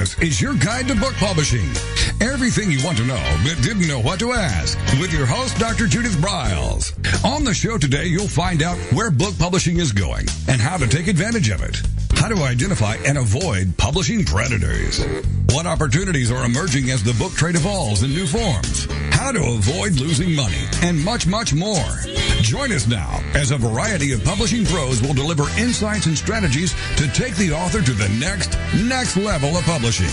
This is your guide to book publishing. Everything you want to know but didn't know what to ask. With your host, Dr. Judith Briles. On the show today, you'll find out where book publishing is going and how to take advantage of it. How to identify and avoid publishing predators. What opportunities are emerging as the book trade evolves in new forms. How to avoid losing money, and much, much more. Join us now as a variety of publishing pros will deliver insights and strategies to take the author to the next level of publishing.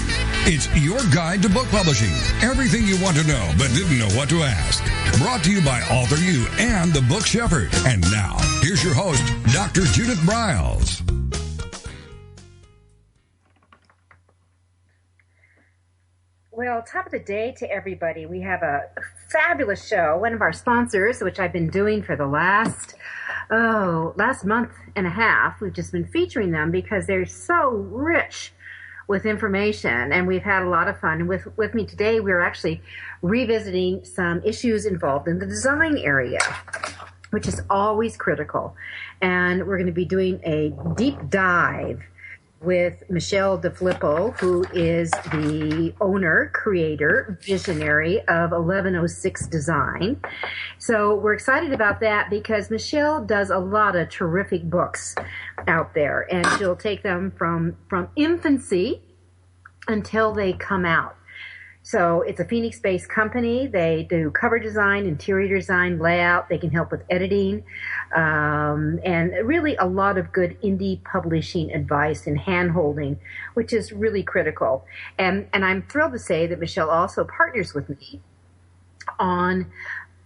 It's your guide to book publishing. Everything you want to know but didn't know what to ask. Brought to you by Author U and the Book Shepherd. And now, here's your host, Dr. Judith Briles. Well, top of the day to everybody. We have a fabulous show. One of our sponsors, which I've been doing for the last month and a half. We've just been featuring them because they're so rich with information, and we've had a lot of fun. With me today, we're actually revisiting some issues involved in the design area, which is always critical. And we're going to be doing a deep dive with Michele DeFlippo, who is the owner, creator, visionary of 1106 Design. So we're excited about that because Michele does a lot of terrific books out there, and she'll take them from infancy until they come out. So it's a Phoenix-based company. They do cover design, interior design, layout. They can help with editing, and really a lot of good indie publishing advice and hand-holding, which is really critical. And I'm thrilled to say that Michele also partners with me on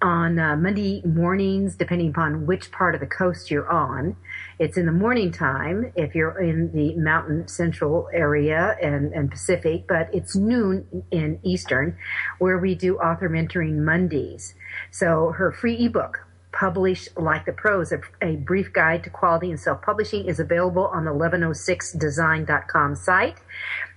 Monday mornings, depending upon which part of the coast you're on. It's in the morning time if you're in the Mountain Central area and Pacific, but it's noon in Eastern, where we do author mentoring Mondays. So her free ebook, Publish Like the Pros, a brief guide to quality and self-publishing, is available on the 1106design.com site.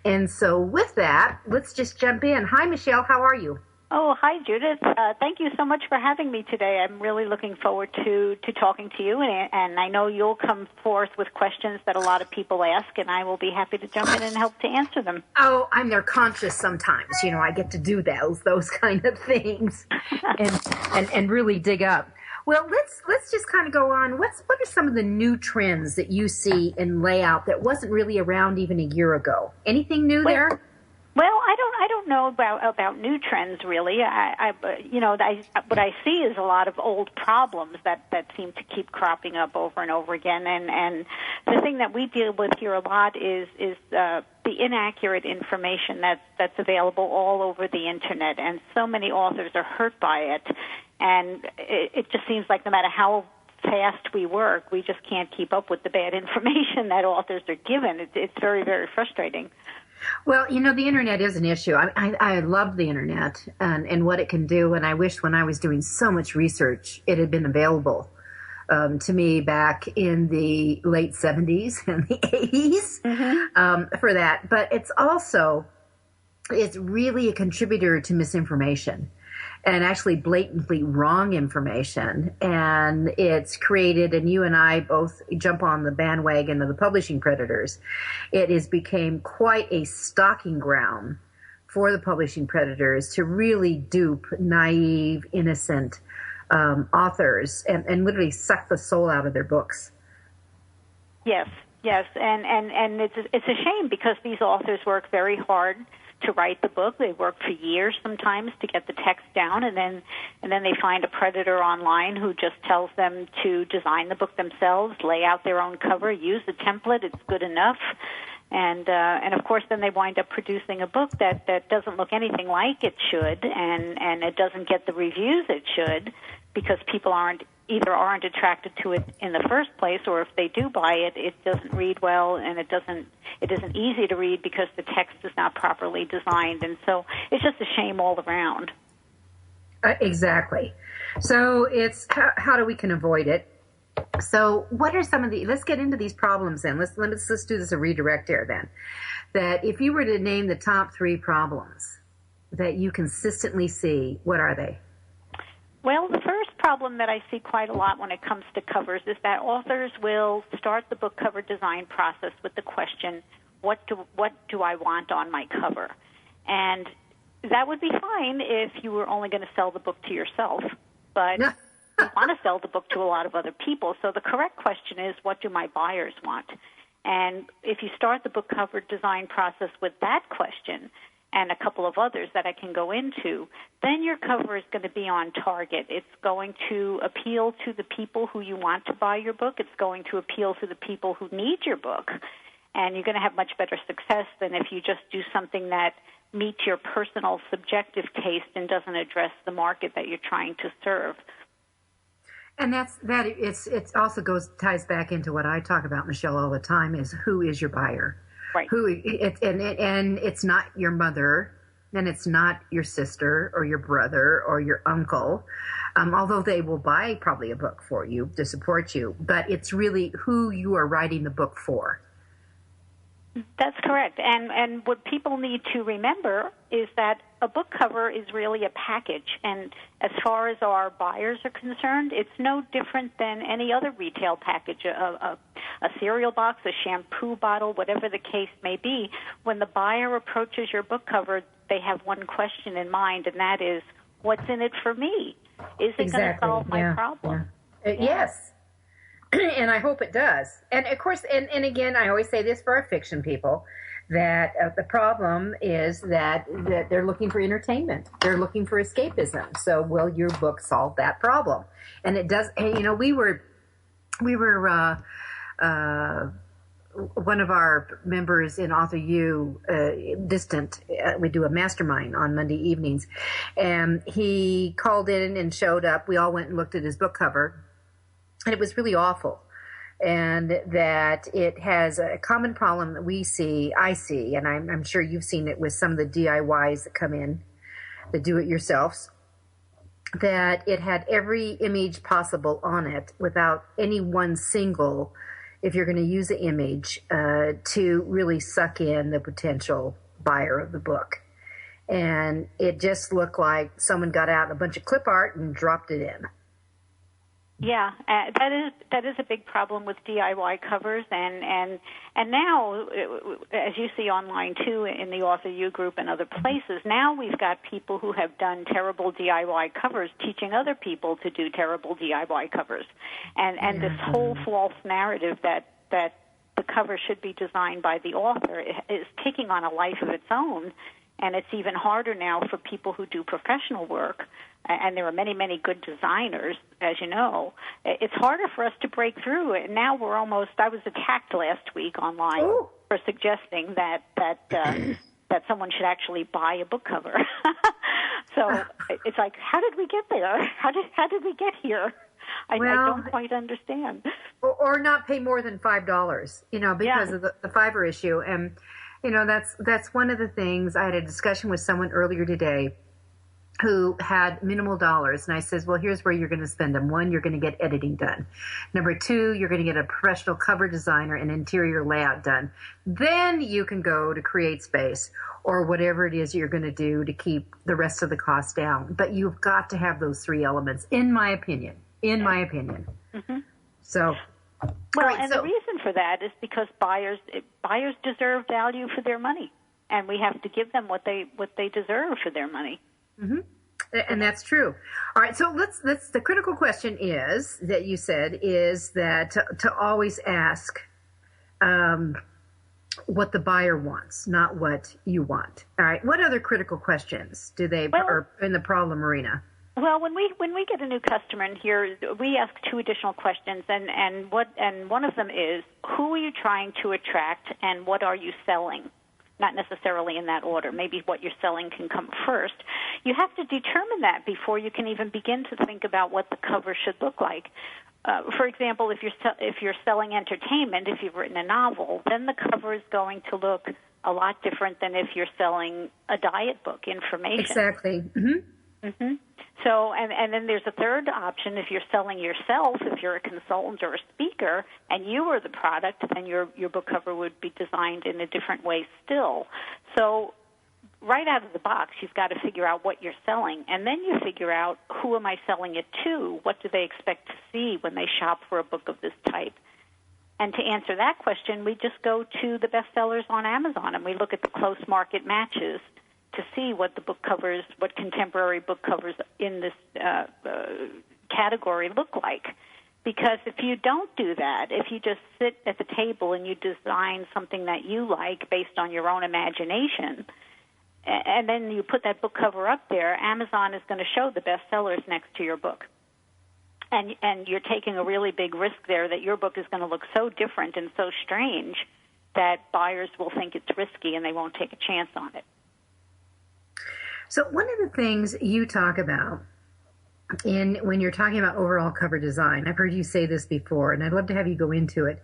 And so with that, let's just jump in. Hi, Michele. How are you? Oh, hi, Judith. Thank you so much for having me today. I'm really looking forward to talking to you, and I know you'll come forth with questions that a lot of people ask, and I will be happy to jump in and help to answer them. Oh, I'm their conscious sometimes. You know, I get to do those kind of things and really dig up. Well, let's just kind of go on. What are some of the new trends that you see in layout that wasn't really around even a year ago? Anything new there? Well, I don't know about new trends really. What I see is a lot of old problems that seem to keep cropping up over and over again. And the thing that we deal with here a lot is the inaccurate information that's available all over the internet, and so many authors are hurt by it. And it just seems like no matter how fast we work, we just can't keep up with the bad information that authors are given. It's very, very frustrating. Well, you know, the internet is an issue. I love the internet and what it can do, and I wish when I was doing so much research it had been available to me back in the late 70s and the 80s for that. But it's really a contributor to misinformation and actually blatantly wrong information. And it's created, and you and I both jump on the bandwagon of the publishing predators. It has become quite a stalking ground for the publishing predators to really dupe naive, innocent authors and literally suck the soul out of their books. Yes, and it's a shame because these authors work very hard to write the book. They work for years sometimes to get the text down, and then they find a predator online who just tells them to design the book themselves, lay out their own cover, use the template, it's good enough. And of course then they wind up producing a book that doesn't look anything like it should, and it doesn't get the reviews it should, because people aren't attracted to it in the first place, or if they do buy it, it doesn't read well, and it isn't easy to read because the text is not properly designed, and so it's just a shame all around. Exactly. So it's how do we can avoid it? So what are some of let's get into these problems then. Let's do this a redirect here then. That if you were to name the top 3 problems that you consistently see, what are they? Well, the first problem that I see quite a lot when it comes to covers is that authors will start the book cover design process with the question, what do I want on my cover? And that would be fine if you were only going to sell the book to yourself, but you want to sell the book to a lot of other people. So the correct question is, what do my buyers want? And if you start the book cover design process with that question and a couple of others that I can go into, then your cover is going to be on target. It's going to appeal to the people who you want to buy your book. It's going to appeal to the people who need your book. And you're going to have much better success than if you just do something that meets your personal subjective taste and doesn't address the market that you're trying to serve. And it also ties back into what I talk about, Michelle, all the time, is who is your buyer? Right. And it's not your mother, and it's not your sister or your brother or your uncle, although they will buy probably a book for you to support you, but it's really who you are writing the book for. That's correct. And what people need to remember is that a book cover is really a package. And as far as our buyers are concerned, it's no different than any other retail package, a cereal box, a shampoo bottle, whatever the case may be. When the buyer approaches your book cover, they have one question in mind, and that is, what's in it for me? Is it going to solve my problem? Yeah. Yes. And I hope it does. And of course, and again, I always say this for our fiction people, that the problem is that they're looking for entertainment. They're looking for escapism. So will your book solve that problem? And it does. And, you know, we were one of our members in Author U, Distant, we do a mastermind on Monday evenings, and he called in and showed up. We all went and looked at his book cover. And it was really awful, and that it has a common problem that I see, and I'm sure you've seen it with some of the DIYs that come in, the do-it-yourselfs, that it had every image possible on it without any one single, if you're going to use the image, to really suck in the potential buyer of the book. And it just looked like someone got out a bunch of clip art and dropped it in. Yeah, that is a big problem with DIY covers, and now, as you see online too, in the Author U group and other places, now we've got people who have done terrible DIY covers teaching other people to do terrible DIY covers, and this whole false narrative that the cover should be designed by the author is taking on a life of its own. And it's even harder now for people who do professional work, and there are many, many good designers, as you know. It's harder for us to break through. And now I was attacked last week online for suggesting that someone should actually buy a book cover. So it's like, how did we get there? How did we get here? I don't quite understand. Or not pay more than $5, because of the Fiverr issue. And you know, that's one of the things. I had a discussion with someone earlier today who had minimal dollars. And I says, well, here's where you're going to spend them. 1, you're going to get editing done. Number 2, you're going to get a professional cover designer and interior layout done. Then you can go to CreateSpace or whatever it is you're going to do to keep the rest of the cost down. But you've got to have those 3 elements, in my opinion. Mm-hmm. So... Well, and the reason for that is because buyers deserve value for their money, and we have to give them what they deserve for their money. Mm-hmm. And that's true. All right, so let's. The critical question is that you said is that to always ask what the buyer wants, not what you want. All right. What other critical questions are in the problem arena? Well, when we get a new customer in here, we ask 2 additional questions, and one of them is, who are you trying to attract, and what are you selling? Not necessarily in that order. Maybe what you're selling can come first. You have to determine that before you can even begin to think about what the cover should look like. For example, if you're selling entertainment, if you've written a novel, then the cover is going to look a lot different than if you're selling a diet book, information. Exactly. Mm-hmm. Mm-hmm. So, and then there's a third option. If you're selling yourself, if you're a consultant or a speaker, and you are the product, then your book cover would be designed in a different way still. So right out of the box, you've got to figure out what you're selling, and then you figure out, who am I selling it to? What do they expect to see when they shop for a book of this type? And to answer that question, we just go to the bestsellers on Amazon, and we look at the close market matches to see what the book covers, what contemporary book covers in this category look like. Because if you don't do that, if you just sit at the table and you design something that you like based on your own imagination, and then you put that book cover up there, Amazon is going to show the bestsellers next to your book. And you're taking a really big risk there that your book is going to look so different and so strange that buyers will think it's risky and they won't take a chance on it. So one of the things you talk about when you're talking about overall cover design, I've heard you say this before, and I'd love to have you go into it,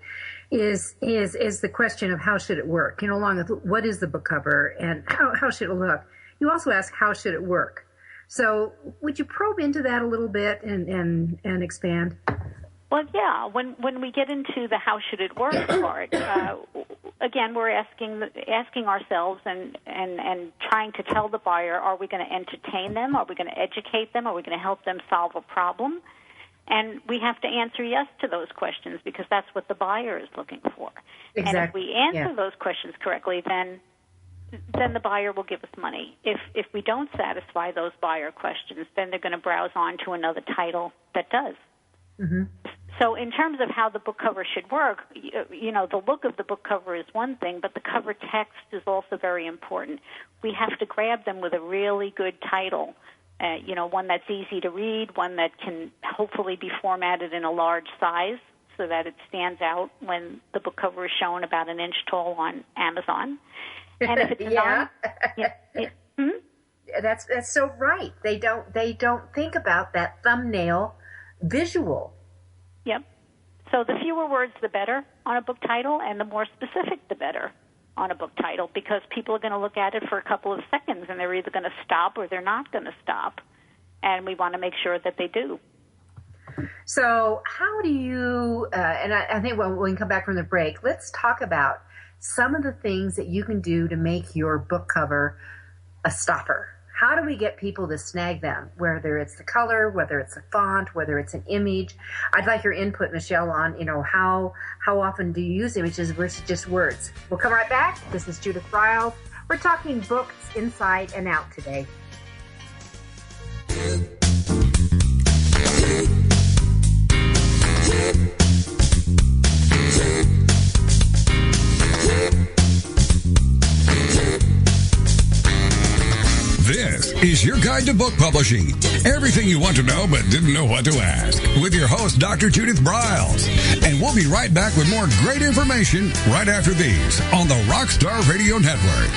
is the question of how should it work? Along with what is the book cover and how should it look? You also ask how should it work? So would you probe into that a little bit and expand? Well, yeah. When we get into the how should it work part, again, we're asking ourselves and trying to tell the buyer: are we going to entertain them? Are we going to educate them? Are we going to help them solve a problem? And we have to answer yes to those questions because that's what the buyer is looking for. Exactly. And if we answer those questions correctly, then the buyer will give us money. If we don't satisfy those buyer questions, then they're going to browse on to another title that does. Mm-hmm. So in terms of how the book cover should work, the look of the book cover is one thing, but the cover text is also very important. We have to grab them with a really good title, one that's easy to read, one that can hopefully be formatted in a large size so that it stands out when the book cover is shown about an inch tall on Amazon. And if it's That's so right. They don't think about that thumbnail visual. Yep. So the fewer words, the better on a book title, and the more specific, the better on a book title, because people are going to look at it for a couple of seconds, and they're either going to stop or they're not going to stop, and we want to make sure that they do. So how do you, and I think when we come back from the break, let's talk about some of the things that you can do to make your book cover a stopper. How do we get people to snag them, whether it's the color, whether it's a font, whether it's an image? I'd like your input, Michele, on, how often do you use images versus just words? We'll come right back. This is Judith Briles. We're talking books inside and out today. This is your guide to book publishing. Everything you want to know but didn't know what to ask. With your host, Dr. Judith Briles. And we'll be right back with more great information right after these on the Rockstar Radio Network.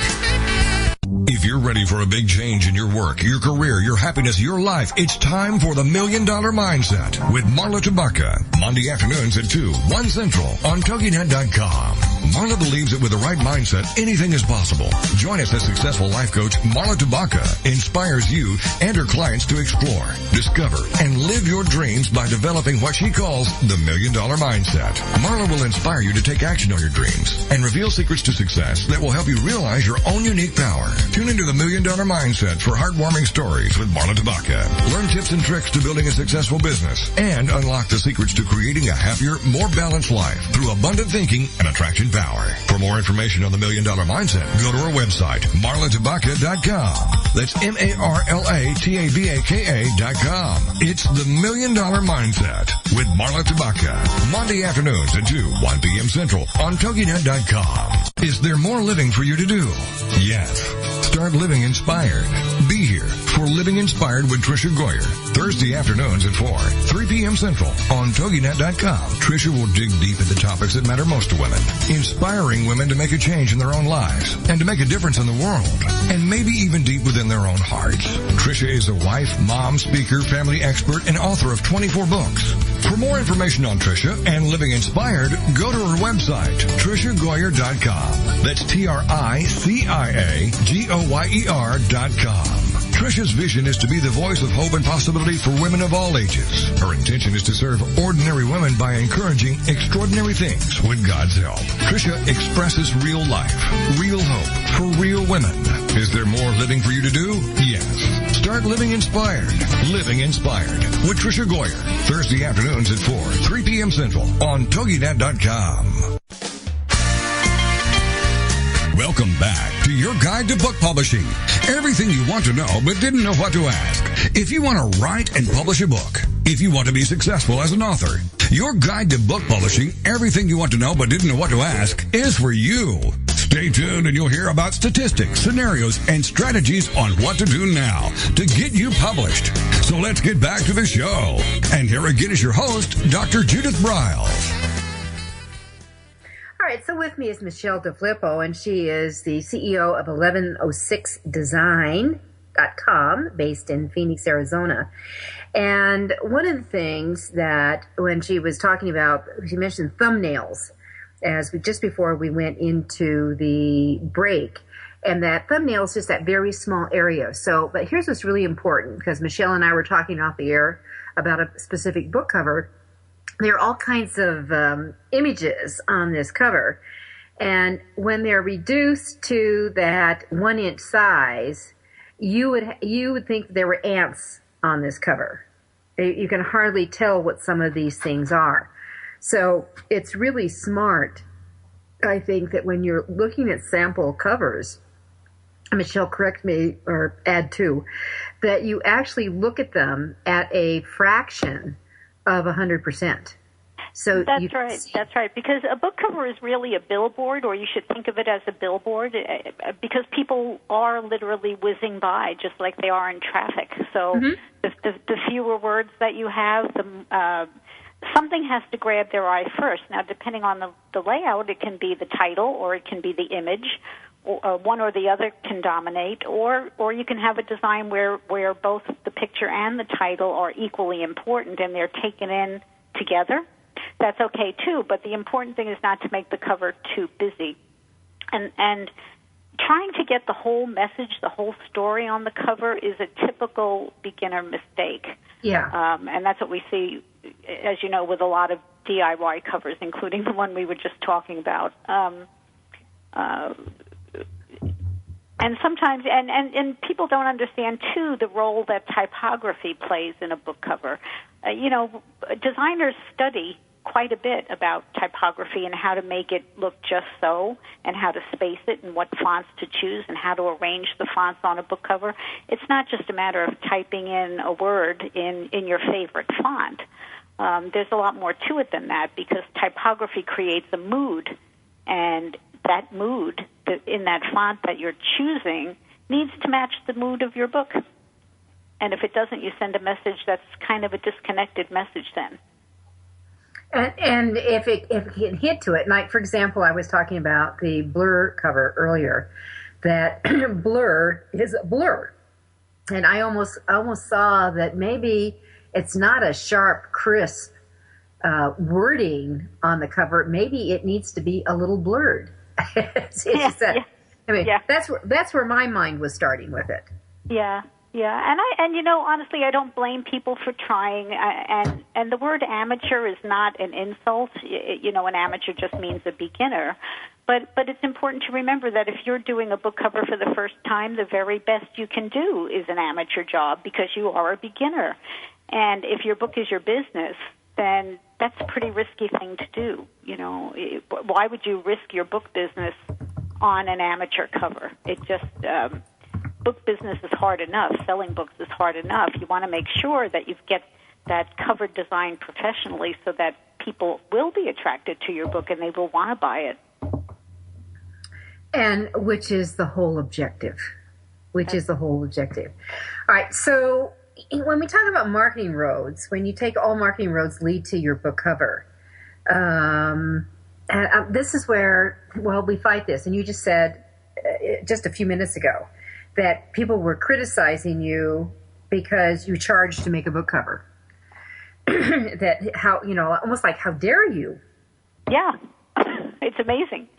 If you're ready for a big change in your work, your career, your happiness, your life, it's time for the $1 Million Mindset with Marla Tabaka. Monday afternoons at 2, 1 Central on TogiNet.com. Marla believes that with the right mindset, anything is possible. Join us as successful life coach Marla Tabaka inspires you and her clients to explore, discover, and live your dreams by developing what she calls the $1 Million Mindset. Marla will inspire you to take action on your dreams and reveal secrets to success that will help you realize your own unique power. Tune into the $1 Million Mindset for heartwarming stories with Marla Tabaka. Learn tips and tricks to building a successful business and unlock the secrets to creating a happier, more balanced life through abundant thinking and attraction power. For more information on the $1 Million Mindset, go to our website, marlatabaka.com. That's MarlaTabaka.com. It's the $1 Million Mindset with Marla Tabaka. Monday afternoons at 2, 1 p.m. Central on TogiNet.com. Is there more living for you to do? Yes. Start living inspired. Be here for Living Inspired with Tricia Goyer. Thursday afternoons at 4, 3 p.m. Central on TogiNet.com. Tricia will dig deep into topics that matter most to women, inspiring women to make a change in their own lives and to make a difference in the world, and maybe even deep within their own hearts. Tricia is a wife, mom, speaker, family expert, and author of 24 books. For more information on Tricia and Living Inspired, go to her website, TriciaGoyer.com. That's TriciaGoyer.com. Tricia's vision is to be the voice of hope and possibility for women of all ages. Her intention is to serve ordinary women by encouraging extraordinary things with God's help. Tricia expresses real life, real hope for real women. Is there more living for you to do? Yes. Start living inspired. Living Inspired with Tricia Goyer. Thursday afternoons at 4, 3 p.m. Central on TogiNet.com. Welcome back to your guide to book publishing. Everything you want to know but didn't know what to ask. If you want to write and publish a book, if you want to be successful as an author, your guide to book publishing, everything you want to know but didn't know what to ask, is for you. Stay tuned and you'll hear about statistics, scenarios, and strategies on what to do now to get you published. So let's get back to the show. And here again is your host, Dr. Judith Briles. All right, so with me is Michele DeFlippo, and she is the CEO of 1106design.com, based in Phoenix, Arizona. And one of the things that when she was talking about, she mentioned thumbnails just before we went into the break, and that thumbnail is just that very small area. So, but here's what's really important, because Michele and I were talking off the air about a specific book cover. There are all kinds of images on this cover, and when they're reduced to that 1-inch size, you would think there were ants on this cover. You can hardly tell what some of these things are. So it's really smart, I think, that when you're looking at sample covers, Michele, correct me or add to, that you actually look at them at a fraction of 100%. So that's right. That's right. Because a book cover is really a billboard, or you should think of it as a billboard, because people are literally whizzing by just like they are in traffic. So the fewer words that you have, something has to grab their eye first. Now, depending on the layout, it can be the title or it can be the image. Or one or the other can dominate, or you can have a design where both the picture and the title are equally important and they're taken in together. That's okay too, but the important thing is not to make the cover too busy. And trying to get the whole message, the whole story on the cover is a typical beginner mistake. Yeah. And that's what we see, as you know, with a lot of DIY covers, including the one we were just talking about. And sometimes, and people don't understand, too, the role that typography plays in a book cover. Designers study quite a bit about typography and how to make it look just so, and how to space it, and what fonts to choose, and how to arrange the fonts on a book cover. It's not just a matter of typing in a word in your favorite font. There's a lot more to it than that, because typography creates a mood, and that mood in that font that you're choosing needs to match the mood of your book. And if it doesn't, you send a message that's kind of a disconnected message then. And if it can hit to it, like, for example, I was talking about the blur cover earlier, that blur is a blur. And I almost saw that maybe it's not a sharp, crisp wording on the cover. Maybe it needs to be a little blurred. It's just that, I mean, that's where my mind was starting with it. Yeah. Yeah, and honestly, I don't blame people for trying. And the word amateur is not an insult. An amateur just means a beginner. But it's important to remember that if you're doing a book cover for the first time, the very best you can do is an amateur job, because you are a beginner. And if your book is your business, then that's a pretty risky thing to do. Why would you risk your book business on an amateur cover? It just book business is hard enough. Selling books is hard enough. You want to make sure that you get that cover designed professionally so that people will be attracted to your book and they will want to buy it. And which is the whole objective. All right, so when we talk about marketing roads, when you take all marketing roads lead to your book cover, this is where, we fight this. And you just said just a few minutes ago that people were criticizing you because you charged to make a book cover. Almost like, how dare you? Yeah, it's amazing.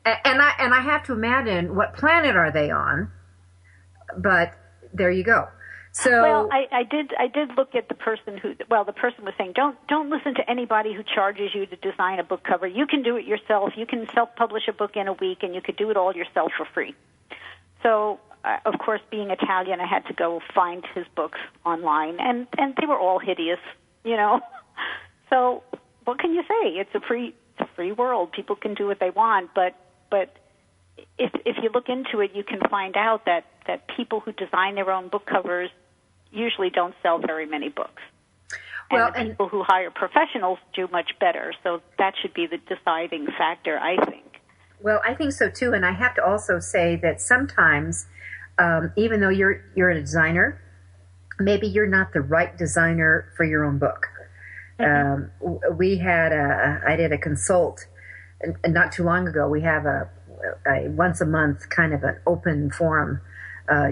And I have to imagine, what planet are they on? But there you go. So, well, I did look at the person the person was saying, don't listen to anybody who charges you to design a book cover. You can do it yourself. You can self-publish a book in a week, and you could do it all yourself for free. So of course, being Italian, I had to go find his books online, and they were all hideous, you know. So what can you say? It's a free world. People can do what they want, but if you look into it, you can find out that people who design their own book covers usually don't sell very many books. Well, and people who hire professionals do much better. So that should be the deciding factor, I think. Well, I think so too, and I have to also say that sometimes, even though you're a designer, maybe you're not the right designer for your own book. Mm-hmm. I did a consult not too long ago. We have a once a month kind of an open forum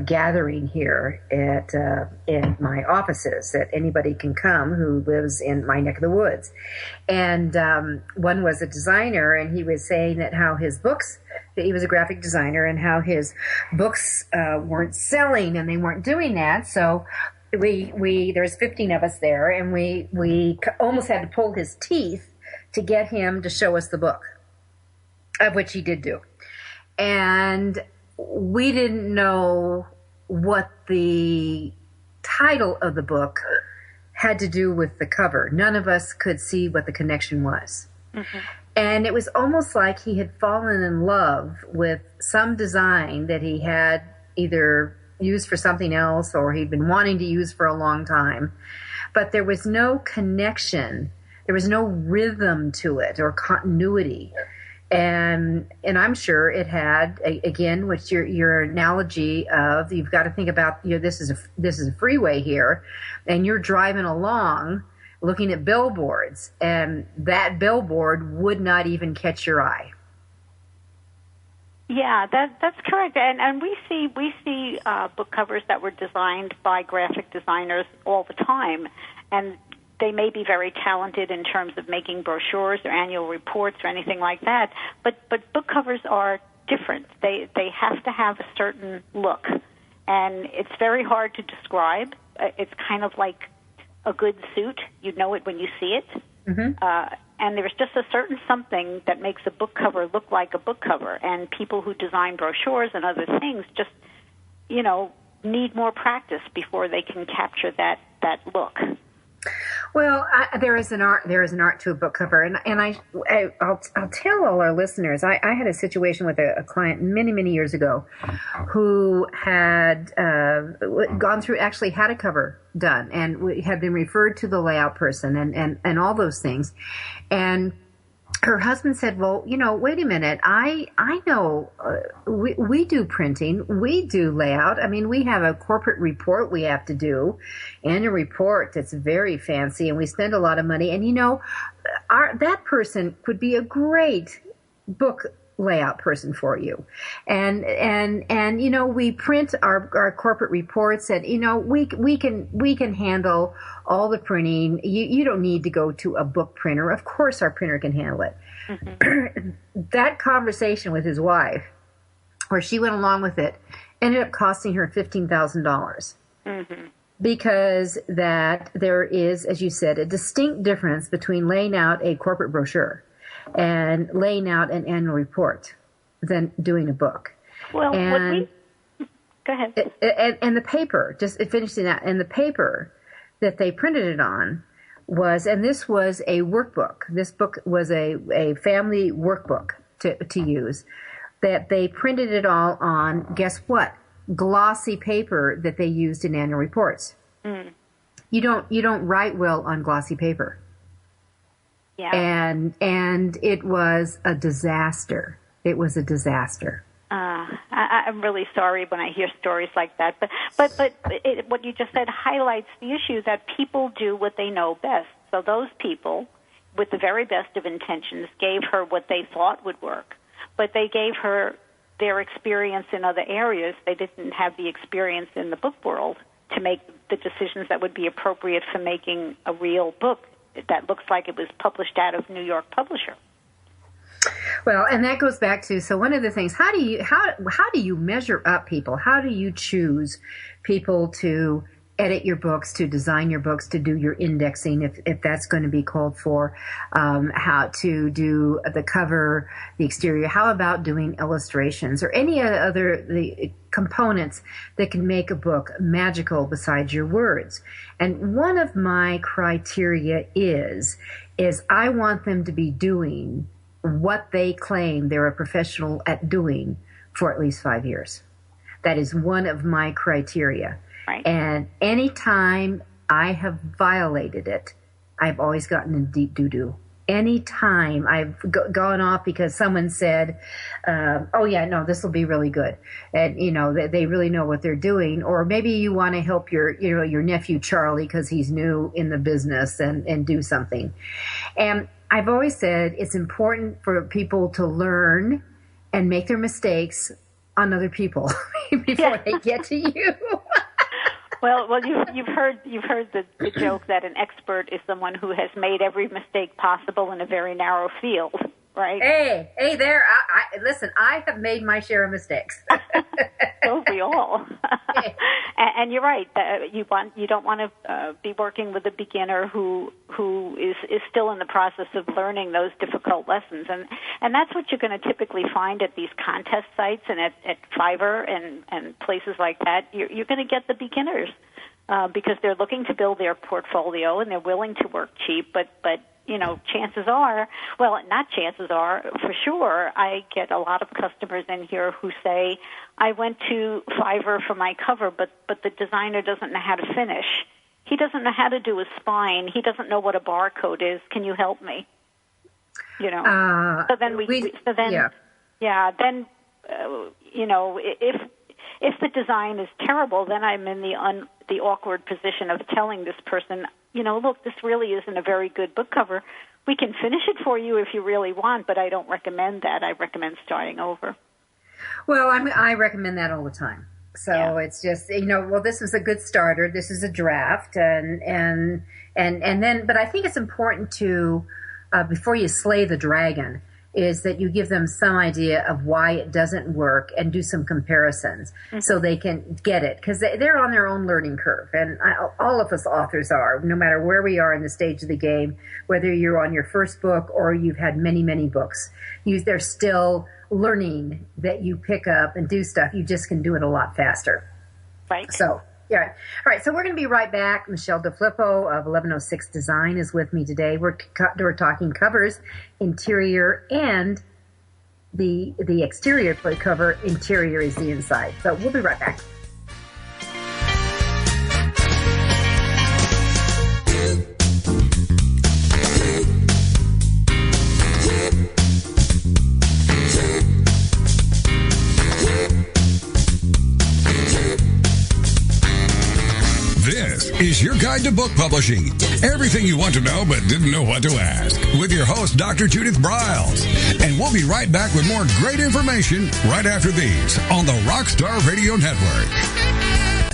gathering here in my offices that anybody can come who lives in my neck of the woods. And one was a designer, and he was saying that how his books, that he was a graphic designer, and how his books weren't selling and they weren't doing that. So there's 15 of us there, and we almost had to pull his teeth to get him to show us the book, of which he did do. And we didn't know what the title of the book had to do with the cover. None of us could see what the connection was. Mm-hmm. And it was almost like he had fallen in love with some design that he had either used for something else or he'd been wanting to use for a long time. But there was no connection. There was no rhythm to it or continuity. And I'm sure it had, again, which your analogy of, you've got to think about, this is a freeway here, and you're driving along looking at billboards, and that billboard would not even catch your eye. Yeah, that's correct. And we see book covers that were designed by graphic designers all the time, and they may be very talented in terms of making brochures or annual reports or anything like that, but book covers are different. They have to have a certain look, and it's very hard to describe. It's kind of like a good suit. You know it when you see it. Mm-hmm. And there's just a certain something that makes a book cover look like a book cover, and people who design brochures and other things just, need more practice before they can capture that look. Well, there is an art to a book cover, and I'll tell all our listeners. I had a situation with a client many years ago, who had gone through, actually had a cover done, and had been referred to the layout person, and all those things, and her husband said, well, wait a minute. I know we do printing. We do layout. I mean, we have a corporate report we have to do, annual report that's very fancy, and we spend a lot of money. And, that person could be a great book layout person for you. And we print our corporate reports, and, we can handle all the printing. You don't need to go to a book printer. Of course our printer can handle it. Mm-hmm. That conversation with his wife, where she went along with it, ended up costing her $15,000. Mm-hmm. Because that there is, as you said, a distinct difference between laying out a corporate brochure and laying out an annual report than doing a book. Well, go ahead. And the paper, just finishing that, and the paper that they printed it on was, and this was a workbook. This book was a family workbook to use, that they printed it all on, guess what? Glossy paper that they used in annual reports. Mm. You don't write well on glossy paper. Yeah. And it was a disaster. It was a disaster. I'm really sorry when I hear stories like that. But what you just said highlights the issue that people do what they know best. So those people, with the very best of intentions, gave her what they thought would work. But they gave her their experience in other areas. They didn't have the experience in the book world to make the decisions that would be appropriate for making a real book that looks like it was published out of New York publisher. Well, and that goes back to, so one of the things, how do you measure up people? How do you choose people to edit your books, to design your books, to do your indexing if that's going to be called for, how to do the cover, the exterior. How about doing illustrations or any other the components that can make a book magical besides your words? And one of my criteria is I want them to be doing what they claim they're a professional at doing for at least 5 years. That is one of my criteria. Right. And anytime I have violated it, I've always gotten in deep doo-doo. Anytime I've gone off because someone said, oh yeah, no, this will be really good. And, you know, they really know what they're doing. Or maybe you want to help your nephew Charlie because he's new in the business and do something. And I've always said it's important for people to learn and make their mistakes on other people before they get to you. Well, you've heard the joke that an expert is someone who has made every mistake possible in a very narrow field, right? Hey, there. Listen, I have made my share of mistakes. So we all. And you're right. You don't want to be working with a beginner who is still in the process of learning those difficult lessons. And that's what you're going to typically find at these contest sites and at Fiverr and places like that. You're going to get the beginners because they're looking to build their portfolio and they're willing to work cheap. But you know, chances are, well, not chances are, for sure, I get a lot of customers in here who say, I went to Fiverr for my cover, but the designer doesn't know how to finish. He doesn't know how to do a spine. He doesn't know what a barcode is. Can you help me? You know. So then you know, if the design is terrible, then I'm in the awkward position of telling this person, you know, look, this really isn't a very good book cover. We can finish it for you if you really want, but I don't recommend that. I recommend starting over. Well, I recommend that all the time. So It's just, you know, well, this is a good starter. This is a draft, and then, but I think it's important to, before you slay the dragon, is that you give them some idea of why it doesn't work and do some comparisons so they can get it, because they're on their own learning curve. And all of us authors are, no matter where we are in the stage of the game, whether you're on your first book or you've had many, many books, they're still learning that you pick up and do stuff. You just can do it a lot faster. Right. So, yeah. All right, so we're going to be right back. Michele DeFlippo of 1106 Design is with me today. We're talking covers, interior, and the exterior cover. Interior is the inside. So we'll be right back. This is your guide to book publishing. Everything you want to know but didn't know what to ask. With your host, Dr. Judith Briles. And we'll be right back with more great information right after these on the Rockstar Radio Network.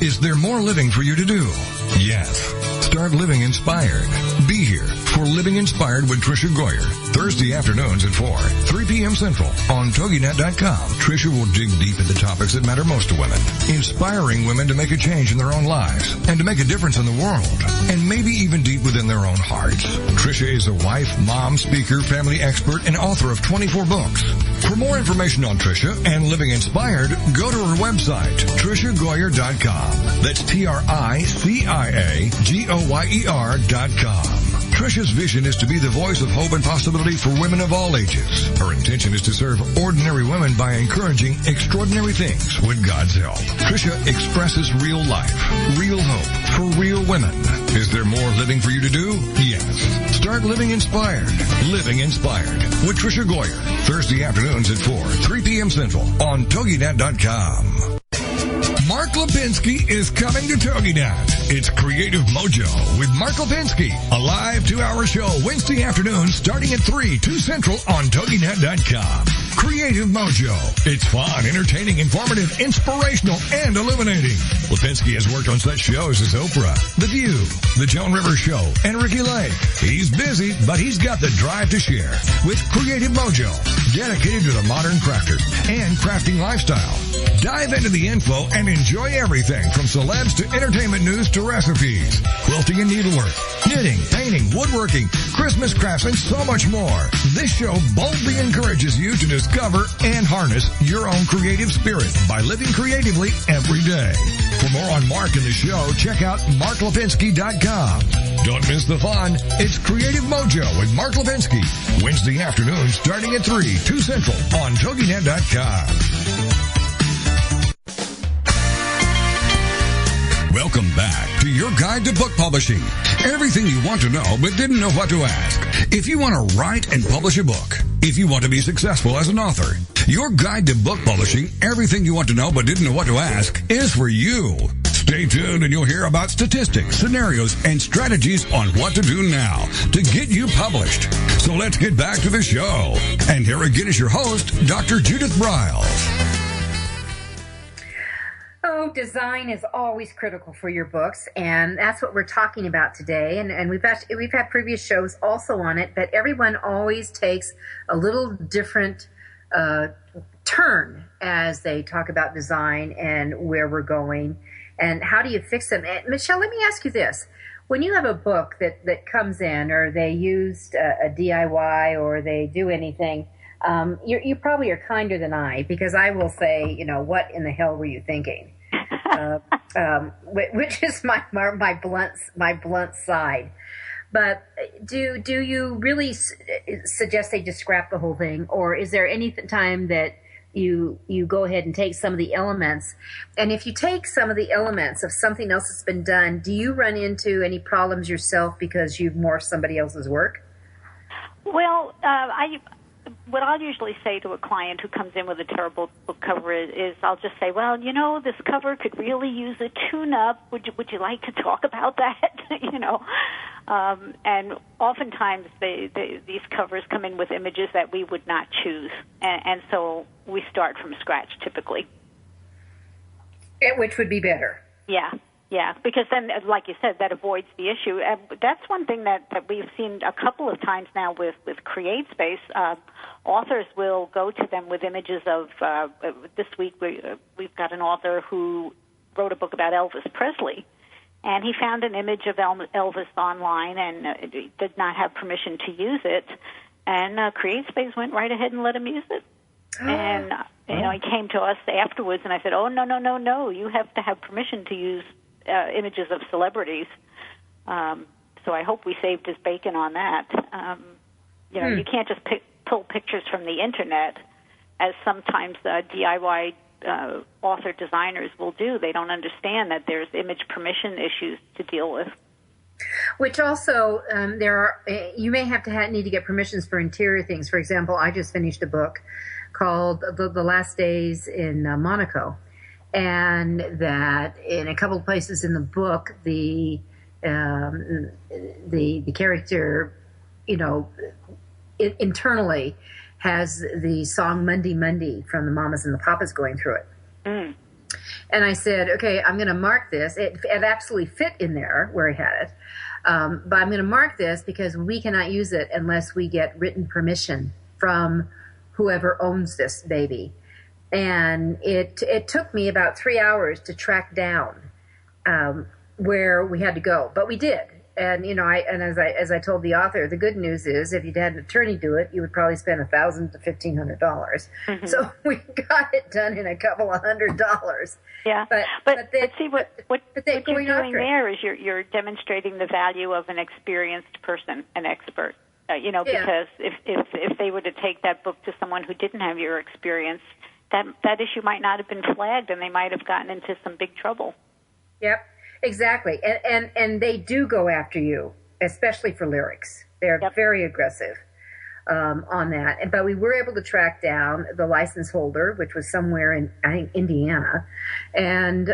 Is there more living for you to do? Yes. Start living inspired. Be here for Living Inspired with Tricia Goyer, Thursday afternoons at 4, 3 p.m. Central on TogiNet.com. Tricia will dig deep into topics that matter most to women, inspiring women to make a change in their own lives and to make a difference in the world, and maybe even deep within their own hearts. Tricia is a wife, mom, speaker, family expert, and author of 24 books. For more information on Tricia and Living Inspired, go to her website, TriciaGoyer.com. That's TriciaGoyer.com. Tricia's vision is to be the voice of hope and possibility for women of all ages. Her intention is to serve ordinary women by encouraging extraordinary things with God's help. Tricia expresses real life, real hope for real women. Is there more living for you to do? Yes. Start living inspired. Living Inspired with Tricia Goyer. Thursday afternoons at 4, 3 p.m. Central on TogiNet.com. Mark Lipinski is coming to TogiNet. It's Creative Mojo with Mark Lipinski, a live 2-hour show Wednesday afternoon starting at 3, 2 Central on TogiNet.com. Creative Mojo. It's fun, entertaining, informative, inspirational, and illuminating. Lipinski has worked on such shows as Oprah, The View, The Joan Rivers Show, and Ricky Lake. He's busy, but he's got the drive to share with Creative Mojo, dedicated to the modern crafter and crafting lifestyle. Dive into the info and enjoy everything from celebs to entertainment news to recipes, quilting and needlework, knitting, painting, woodworking, Christmas crafts, and so much more. This show boldly encourages you to discover and harness your own creative spirit by living creatively every day. For more on Mark and the show, check out marklipinski.com. Don't miss the fun. It's Creative Mojo with Mark Lipinski. Wednesday afternoon starting at 3, 2 Central on TogiNet.com. Welcome back to your guide to book publishing. Everything you want to know but didn't know what to ask. If you want to write and publish a book, if you want to be successful as an author, your guide to book publishing, everything you want to know but didn't know what to ask, is for you. Stay tuned and you'll hear about statistics, scenarios, and strategies on what to do now to get you published. So let's get back to the show. And here again is your host, Dr. Judith Briles. Oh, design is always critical for your books, and that's what we're talking about today. And we've had previous shows also on it, but everyone always takes a little different turn as they talk about design and where we're going and how do you fix them. And Michelle, let me ask you this. When you have a book that comes in, or they used a DIY, or they do anything, you probably are kinder than I, because I will say, what in the hell were you thinking? Which is my blunt side. But do you really suggest they just scrap the whole thing, or is there any time that you go ahead and take some of the elements? And if you take some of the elements of something else that's been done, do you run into any problems yourself because you've morphed somebody else's work? Well, what I'll usually say to a client who comes in with a terrible book cover is I'll just say, well, this cover could really use a tune-up. Would you like to talk about that? And oftentimes these covers come in with images that we would not choose, and so we start from scratch typically. Which would be better. Yeah, because then, like you said, that avoids the issue. And that's one thing that we've seen a couple of times now with CreateSpace. Authors will go to them with images of, this week we've got an author who wrote a book about Elvis Presley, and he found an image of Elvis online and did not have permission to use it, and CreateSpace went right ahead and let him use it. And, he came to us afterwards, and I said, oh, no, you have to have permission to use images of celebrities. So I hope we saved his bacon on that. You can't just pull pictures from the Internet, as sometimes DIY author designers will do. They don't understand that there's image permission issues to deal with. Which also, you may need to get permissions for interior things. For example, I just finished a book called The Last Days in Monaco. And that in a couple of places in the book, the character, internally has the song Monday, Monday from the Mamas and the Papas going through it. Mm. And I said, okay, I'm going to mark this. It absolutely fit in there where he had it. But I'm going to mark this because we cannot use it unless we get written permission from whoever owns this baby. And it took me about 3 hours to track down where we had to go, but we did. And as I told the author, the good news is if you'd had an attorney do it, you would probably spend $1,000 to $1,500. Mm-hmm. So we got it done in a couple of $100. Yeah, but see what you're doing there is you're demonstrating the value of an experienced person, an expert. Because if they were to take that book to someone who didn't have your experience, that issue might not have been flagged, and they might have gotten into some big trouble. Yep, exactly. And they do go after you, especially for lyrics. They're very aggressive on that. But we were able to track down the license holder, which was somewhere in, I think, Indiana, and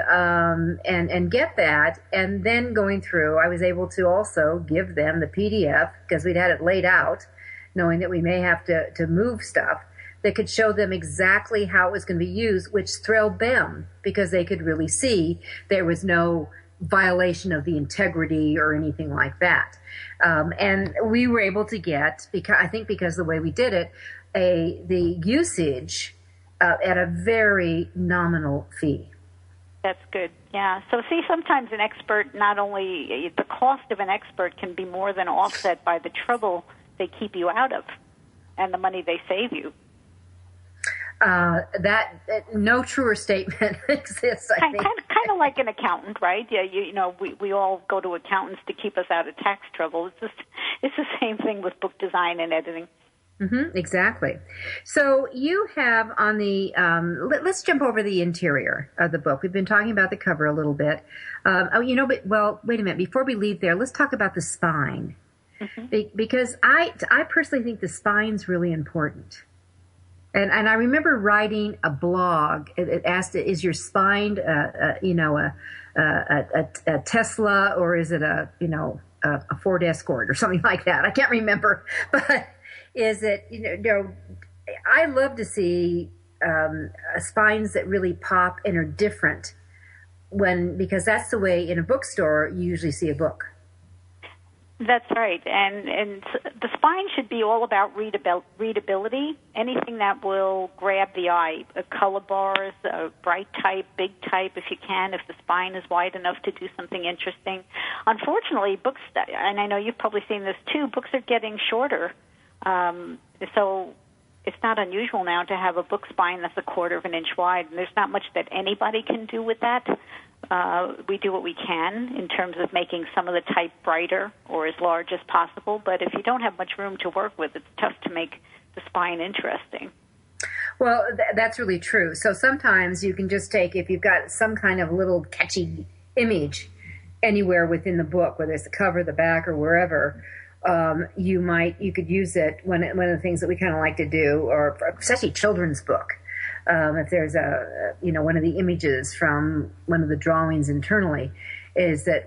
get that. And then going through, I was able to also give them the PDF, because we'd had it laid out, knowing that we may have to move stuff, that could show them exactly how it was going to be used, which thrilled them because they could really see there was no violation of the integrity or anything like that. And we were able to get, because the way we did it, the usage at a very nominal fee. That's good. Yeah. So see, sometimes an expert, not only the cost of an expert can be more than offset by the trouble they keep you out of and the money they save you. That no truer statement exists, I think. Kind of like an accountant, right? Yeah, we all go to accountants to keep us out of tax trouble. It's the same thing with book design and editing. Mm-hmm, exactly. So you have on the, let's jump over the interior of the book. We've been talking about the cover a little bit. But wait a minute. Before we leave there, let's talk about the spine. Mm-hmm. Because I personally think the spine's really important. And I remember writing a blog. It asked, "Is your spine, a Tesla, or is it a Ford Escort or something like that?" I can't remember, but is it I love to see spines that really pop and are different because that's the way in a bookstore you usually see a book. That's right, and the spine should be all about readability. Anything that will grab the eye, color bars, bright type, big type, if you can. If the spine is wide enough to do something interesting. Unfortunately, books, and I know you've probably seen this too. Books are getting shorter, so it's not unusual now to have a book spine that's 1/4 of an inch wide. And there's not much that anybody can do with that. We do what we can in terms of making some of the type brighter or as large as possible. But if you don't have much room to work with, it's tough to make the spine interesting. Well, that's really true. So sometimes you can just take, if you've got some kind of little catchy image anywhere within the book, whether it's the cover, the back, or wherever, you could use it. One of the things that we kind of like to do, or especially children's book. If there's one of the images from one of the drawings internally, is that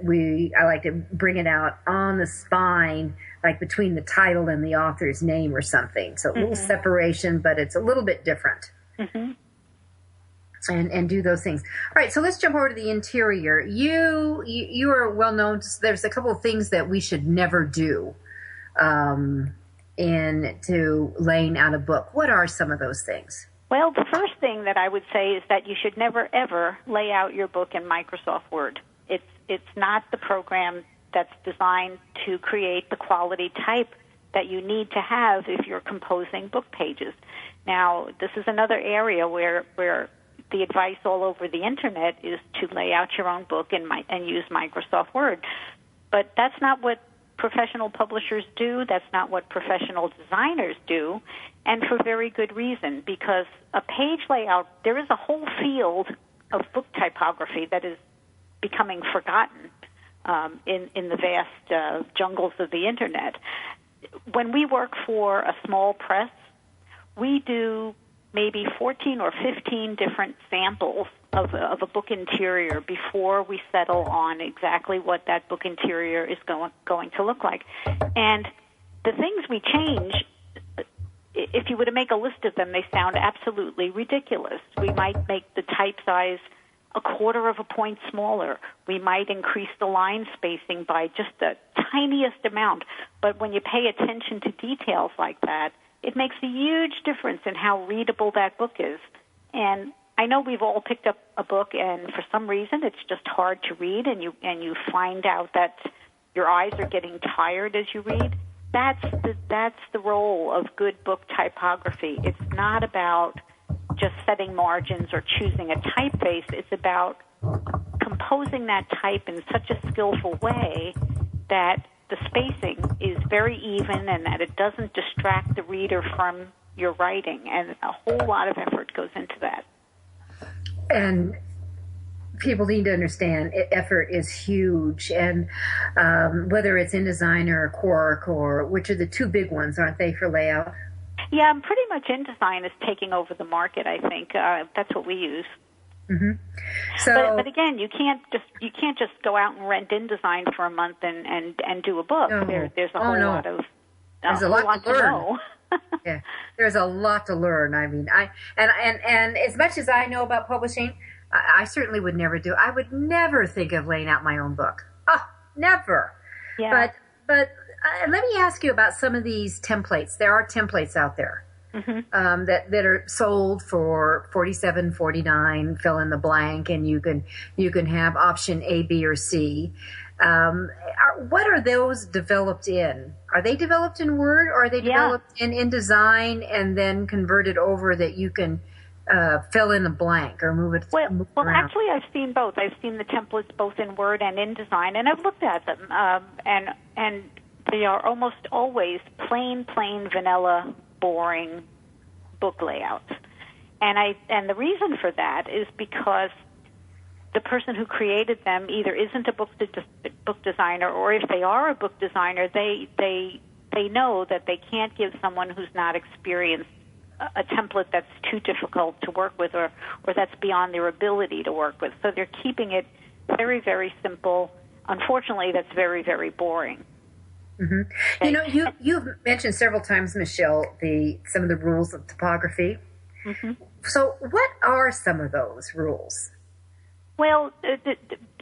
I like to bring it out on the spine, like between the title and the author's name or something. So a little separation, but it's a little bit different. Mm-hmm. And do those things. All right, so let's jump over to the interior. You are well known. There's a couple of things that we should never do into laying out a book. What are some of those things? Well, the first thing that I would say is that you should never, ever lay out your book in Microsoft Word. It's not the program that's designed to create the quality type that you need to have if you're composing book pages. Now, this is another area where the advice all over the Internet is to lay out your own book and use Microsoft Word. But that's not what professional publishers do. That's not what professional designers do, and for very good reason, because a page layout, there is a whole field of book typography that is becoming forgotten in the vast jungles of the Internet. When we work for a small press, we do maybe 14 or 15 different samples of a book interior before we settle on exactly what that book interior is going to look like. And the things we change, if you were to make a list of them, they sound absolutely ridiculous. We might make the type size 1/4 of a point smaller. We might increase the line spacing by just the tiniest amount. But when you pay attention to details like that, it makes a huge difference in how readable that book is. And I know we've all picked up a book, and for some reason it's just hard to read, and you find out that your eyes are getting tired as you read. That's the role of good book typography. It's not about just setting margins or choosing a typeface. It's about composing that type in such a skillful way that the spacing is very even and that it doesn't distract the reader from your writing. And a whole lot of effort goes into that. And people need to understand effort is huge. And whether it's InDesign or Quark, or which are the two big ones, aren't they, for layout? Yeah, pretty much InDesign is taking over the market, I think. That's what we use. Mm-hmm. So, but again, you can't just go out and rent InDesign for a month and do a book. No. There's a whole lot of there's a lot to learn. Know. Yeah, there's a lot to learn. I mean, and as much as I know about publishing, I certainly would never do. I would never think of laying out my own book. Oh, never. Yeah. But let me ask you about some of these templates. There are templates out there. that are sold for $47.49. Fill in the blank, and you can have option A, B, or C. What are those developed in? Are they developed in Word, or are they developed in InDesign and then converted over that you can fill in the blank or move it around? Well, actually, I've seen both. I've seen the templates both in Word and InDesign, and I've looked at them, and they are almost always plain, vanilla, boring book layouts. And the reason for that is because the person who created them either isn't a book designer, or if they are a book designer, they know that they can't give someone who's not experienced a template that's too difficult to work with, or that's beyond their ability to work with. So they're keeping it very, very simple. Unfortunately, that's very, very boring. Mm-hmm. You know, you've mentioned several times, Michele, some of the rules of topography. Mm-hmm. So what are some of those rules? Well,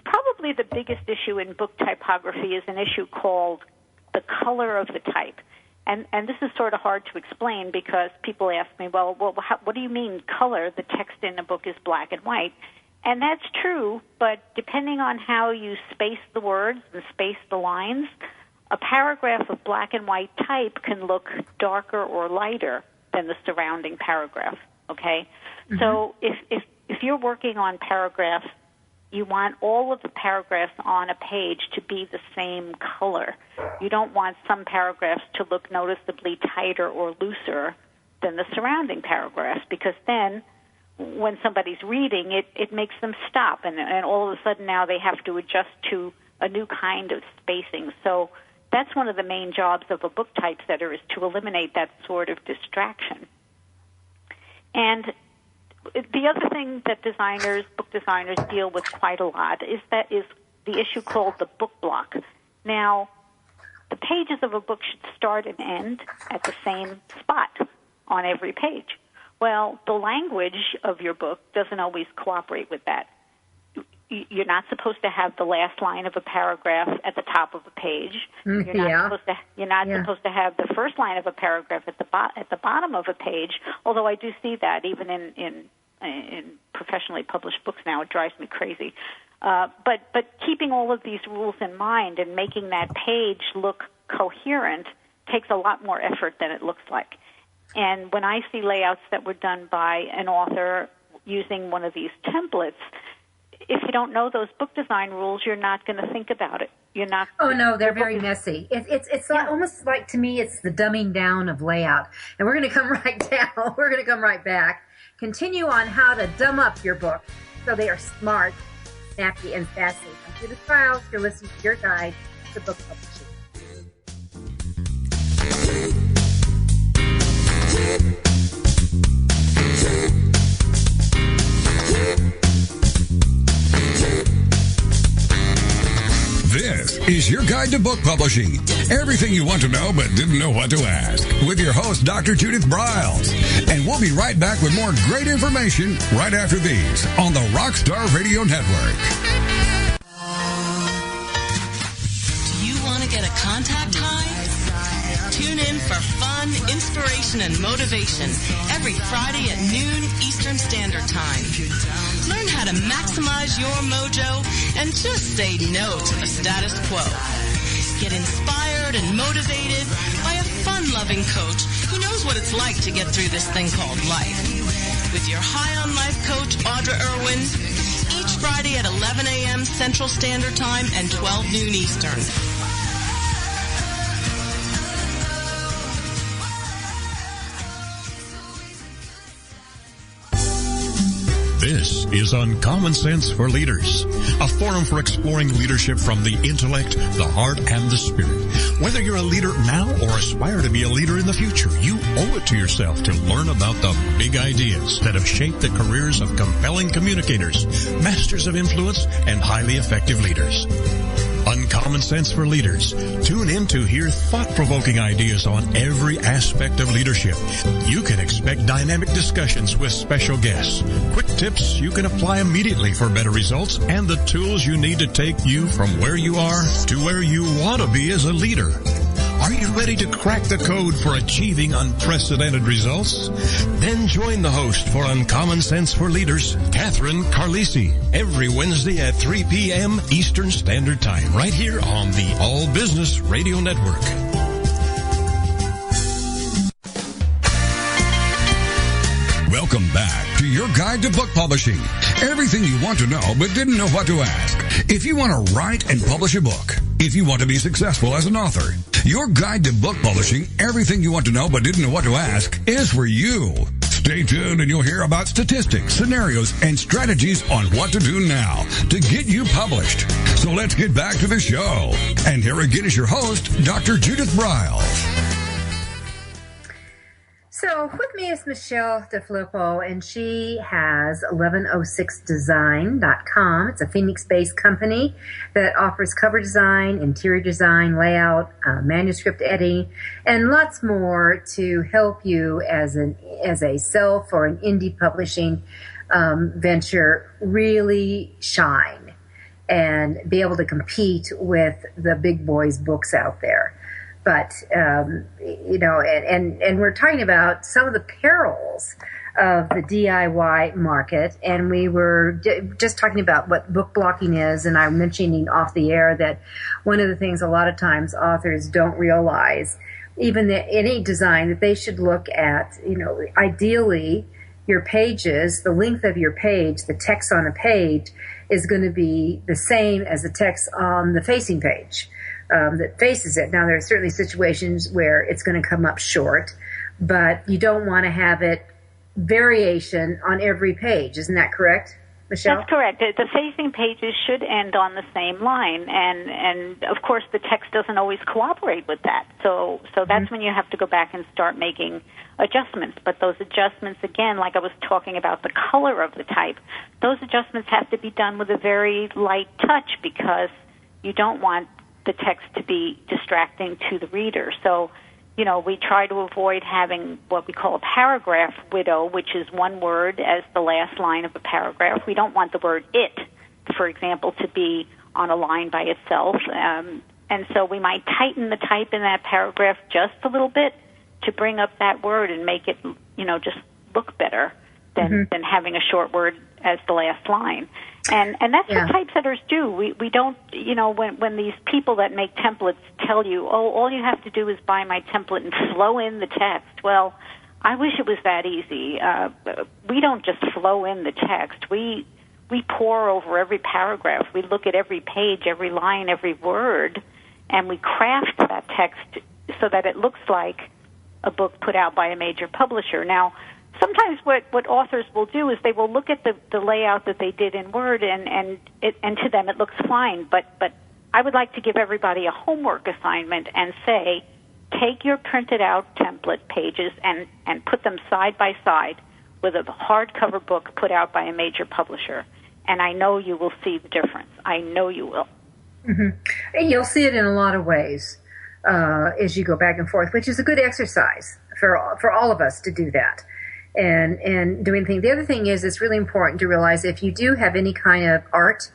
probably the biggest issue in book typography is an issue called the color of the type. And this is sort of hard to explain because people ask me, well, what do you mean color? The text in a book is black and white. And that's true, but depending on how you space the words and space the lines, a paragraph of black and white type can look darker or lighter than the surrounding paragraph, okay? Mm-hmm. So if you're working on paragraphs, you want all of the paragraphs on a page to be the same color. You don't want some paragraphs to look noticeably tighter or looser than the surrounding paragraphs, because then when somebody's reading, it makes them stop, and all of a sudden now they have to adjust to a new kind of spacing. So that's one of the main jobs of a book typesetter, is to eliminate that sort of distraction. And the other thing that book designers deal with quite a lot is the issue called the book block. Now, the pages of a book should start and end at the same spot on every page. Well, the language of your book doesn't always cooperate with that. You're not supposed to have the last line of a paragraph at the top of a page. You're not supposed to have the first line of a paragraph at the bottom of a page. Although I do see that even in professionally published books now, it drives me crazy. But keeping all of these rules in mind and making that page look coherent takes a lot more effort than it looks like. And when I see layouts that were done by an author using one of these templates, if you don't know those book design rules, you're not going to think about it. You're not. Oh no, they're very messy. It's like, almost like, to me, it's the dumbing down of layout. And we're going to come right down. We're going to come right back. Continue on how to dumb up your book so they are smart, snappy, and sassy. I'm Judith Briles. You're listening to your guide to book publishing. This is your guide to book publishing. Everything you want to know but didn't know what to ask. With your host, Dr. Judith Briles. And we'll be right back with more great information right after these on the Rockstar Radio Network. Do you want to get a contact high? Tune in for fun, inspiration, and motivation every Friday at noon Eastern Standard Time. Learn how to maximize your mojo and just say no to the status quo. Get inspired and motivated by a fun-loving coach who knows what it's like to get through this thing called life. With your High on Life coach, Audra Irwin, each Friday at 11 a.m. Central Standard Time and 12 noon Eastern. This is Uncommon Sense for Leaders, a forum for exploring leadership from the intellect, the heart, and the spirit. Whether you're a leader now or aspire to be a leader in the future, you owe it to yourself to learn about the big ideas that have shaped the careers of compelling communicators, masters of influence, and highly effective leaders. Uncommon Sense for Leaders. Tune in to hear thought-provoking ideas on every aspect of leadership. You can expect dynamic discussions with special guests, quick tips you can apply immediately for better results, and the tools you need to take you from where you are to where you want to be as a leader. Are you ready to crack the code for achieving unprecedented results? Then join the host for Uncommon Sense for Leaders, Catherine Carlisi, every Wednesday at 3 p.m. Eastern Standard Time, right here on the All Business Radio Network. Welcome back to your guide to book publishing. Everything you want to know but didn't know what to ask. If you want to write and publish a book, if you want to be successful as an author, your guide to book publishing, everything you want to know but didn't know what to ask, is for you. Stay tuned and you'll hear about statistics, scenarios, and strategies on what to do now to get you published. So let's get back to the show. And here again is your host, Dr. Judith Briles. So with me is Michele DeFlippo, and she has 1106design.com. It's a Phoenix-based company that offers cover design, interior design, layout, manuscript editing, and lots more to help you as a self or an indie publishing venture really shine and be able to compete with the big boys' books out there. But, and we're talking about some of the perils of the DIY market. And we were just talking about what book blocking is. And I'm mentioning off the air that one of the things a lot of times authors don't realize, even any design, that they should look at, ideally your pages, the length of your page, the text on a page is going to be the same as the text on the facing page. That faces it. Now, there are certainly situations where it's going to come up short, but you don't want to have it variation on every page. Isn't that correct, Michele? That's correct. The facing pages should end on the same line, and of course the text doesn't always cooperate with that. So that's when you have to go back and start making adjustments. But those adjustments, again, like I was talking about the color of the type, those adjustments have to be done with a very light touch because you don't want the text to be distracting to the reader. So, we try to avoid having what we call a paragraph widow, which is one word as the last line of a paragraph. We don't want the word it, for example, to be on a line by itself. And so we might tighten the type in that paragraph just a little bit to bring up that word and make it, just look better than having a short word as the last line. And that's what typesetters do. We don't, when these people that make templates tell you, all you have to do is buy my template and flow in the text. Well, I wish it was that easy. We don't just flow in the text. We pore over every paragraph. We look at every page, every line, every word, and we craft that text so that it looks like a book put out by a major publisher. Now, sometimes what authors will do is they will look at the layout that they did in Word, and to them it looks fine. But I would like to give everybody a homework assignment and say, take your printed out template pages and put them side by side with a hardcover book put out by a major publisher. And I know you will see the difference. I know you will. And you'll see it in a lot of ways as you go back and forth, which is a good exercise for all of us to do that. And doing things. The other thing is, it's really important to realize if you do have any kind of art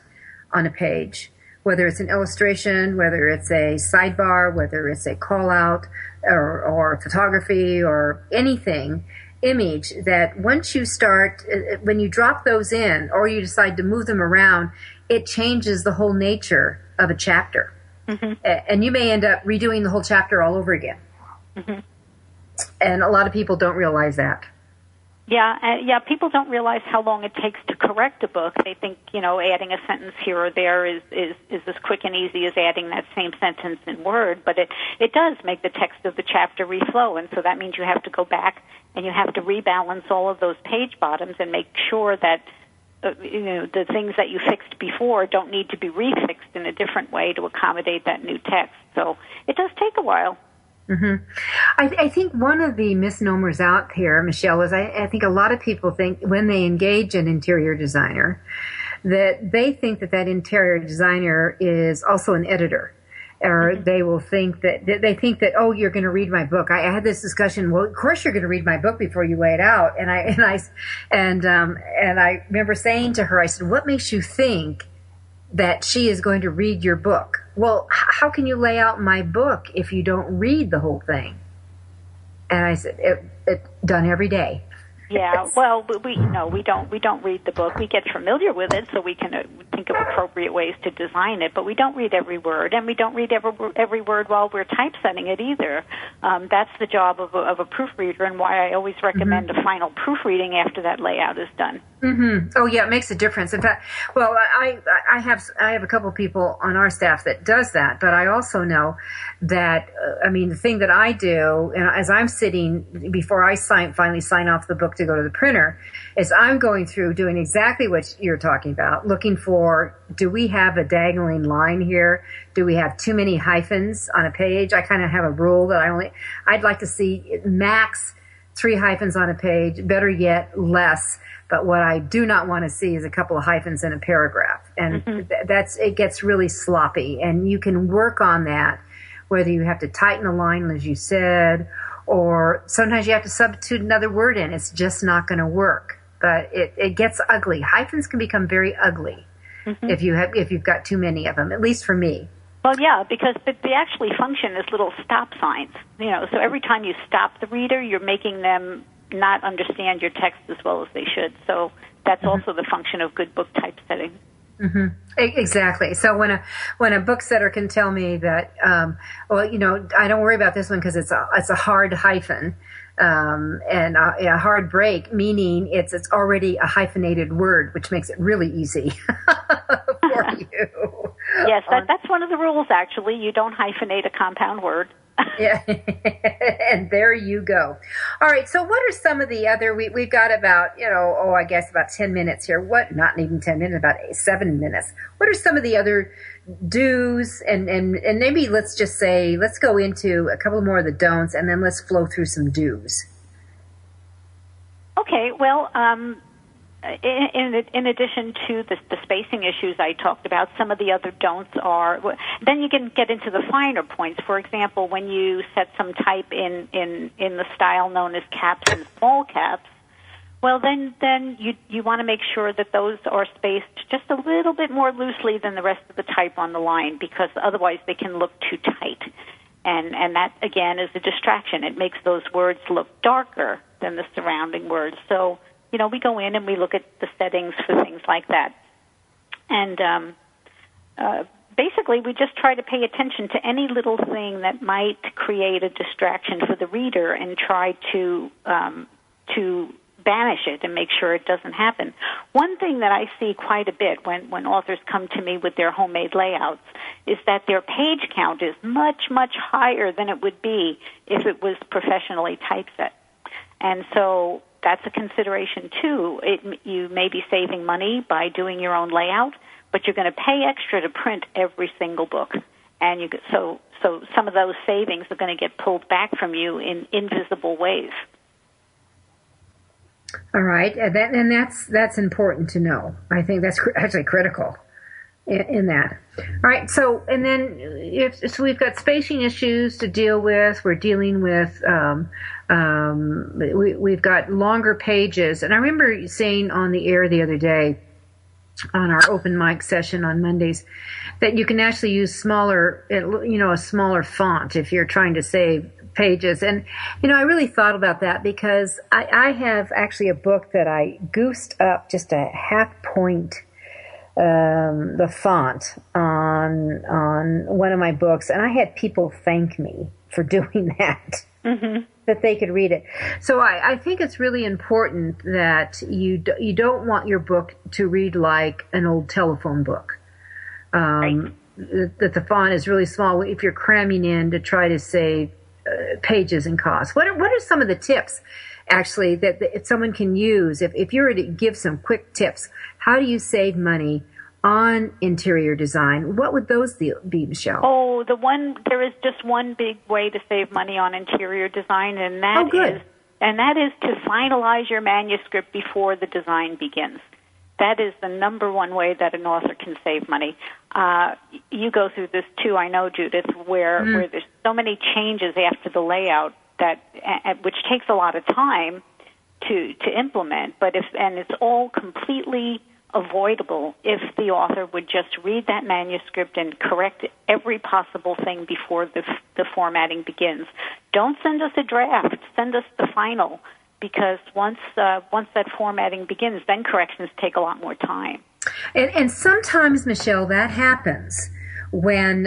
on a page, whether it's an illustration, whether it's a sidebar, whether it's a call out or photography or anything, image, that once you start, when you drop those in or you decide to move them around, it changes the whole nature of a chapter. And you may end up redoing the whole chapter all over again. And a lot of people don't realize that. Yeah, people don't realize how long it takes to correct a book. They think, adding a sentence here or there is as quick and easy as adding that same sentence in Word, but it does make the text of the chapter reflow, and so that means you have to go back and you have to rebalance all of those page bottoms and make sure that the things that you fixed before don't need to be refixed in a different way to accommodate that new text. So it does take a while. I think one of the misnomers out here, Michele, is I think a lot of people think when they engage an interior designer that they think that interior designer is also an editor. Or they will think that, oh, you're going to read my book. I had this discussion. Well, of course you're going to read my book before you lay it out. And I remember saying to her, I said, what makes you think that she is going to read your book? well, how can you lay out my book if you don't read the whole thing? And I said, it done every day. Yeah, well, we don't read the book. We get familiar with it, so we can think of appropriate ways to design it. But we don't read every word, and we don't read every word while we're typesetting it either. That's the job of a proofreader, and why I always recommend a final proofreading after that layout is done. Mm-hmm. Oh yeah, it makes a difference. In fact, well, I have a couple people on our staff that does that, but I also know that the thing that I do, and as I'm sitting before I finally sign off the book to go to the printer, is I'm going through doing exactly what you're talking about, looking for, do we have a diagonal line here? Do we have too many hyphens on a page? I kind of have a rule that I'd like to see max 3 hyphens on a page, better yet, less. But what I do not want to see is a couple of hyphens in a paragraph. And it gets really sloppy. And you can work on that, whether you have to tighten a line, as you said, or sometimes you have to substitute another word in. It's just not going to work. But it gets ugly. Hyphens can become very ugly if you've got too many of them, at least for me. Well, yeah, because they actually function as little stop signs. So every time you stop the reader, you're making them not understand your text as well as they should. So that's also the function of good book typesetting. Mm-hmm. Exactly. So when a booksetter can tell me that, I don't worry about this one because it's a hard hyphen, and a hard break, meaning it's already a hyphenated word, which makes it really easy for you. Yes, that's one of the rules. Actually, you don't hyphenate a compound word. Yeah, and there you go. All right, so what are some of the other, we've got about, I guess about 10 minutes here. Not even 10 minutes, about 7 minutes. What are some of the other do's, and maybe let's just say, let's go into a couple more of the don'ts, and then let's flow through some do's. Okay, well, in addition to the spacing issues I talked about, some of the other don'ts are, then you can get into the finer points. For example, when you set some type in the style known as caps and small caps, well, then you want to make sure that those are spaced just a little bit more loosely than the rest of the type on the line, because otherwise they can look too tight. And that, again, is a distraction. It makes those words look darker than the surrounding words. So, we go in and we look at the settings for things like that. And basically, we just try to pay attention to any little thing that might create a distraction for the reader and try to banish it and make sure it doesn't happen. One thing that I see quite a bit when authors come to me with their homemade layouts is that their page count is much, much higher than it would be if it was professionally typeset. And so that's a consideration, too. You may be saving money by doing your own layout, but you're going to pay extra to print every single book. And so some of those savings are going to get pulled back from you in invisible ways. All right, and that's important to know. I think that's actually critical in that. All right, so and then so we've got spacing issues to deal with. We're dealing with we've got longer pages, and I remember saying on the air the other day on our open mic session on Mondays that you can actually use a smaller font if you're trying to save pages. And, I really thought about that because I have actually a book that I goosed up just a half point, the font on one of my books. And I had people thank me for doing that, that they could read it. So I think it's really important that you don't want your book to read like an old telephone book. Right. That the font is really small if you're cramming in to try to save pages and costs. What are some of the tips, actually, that someone can use? If you were to give some quick tips, how do you save money on interior design? What would those be, Michelle? Oh, there is just one big way to save money on interior design, and that is to finalize your manuscript before the design begins. That is the number one way that an author can save money. You go through this too, I know, Judith, where there's so many changes after the layout which takes a lot of time to implement. But it's all completely avoidable if the author would just read that manuscript and correct every possible thing before the formatting begins. Don't send us a draft. Send us the final, because once that formatting begins, then corrections take a lot more time. And sometimes, Michele, that happens when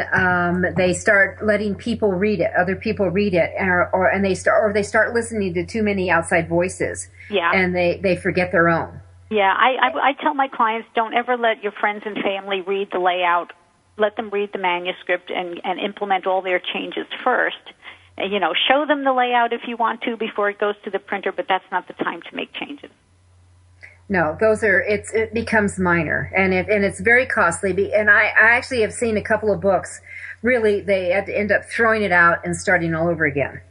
they start letting people read it, other people read it, or they start listening to too many outside voices, and they forget their own. Yeah, I tell my clients, don't ever let your friends and family read the layout. Let them read the manuscript and implement all their changes first. Show them the layout if you want to before it goes to the printer, but that's not the time to make changes. No, it becomes minor, and it's very costly. And I actually have seen a couple of books, really, they had to end up throwing it out and starting all over again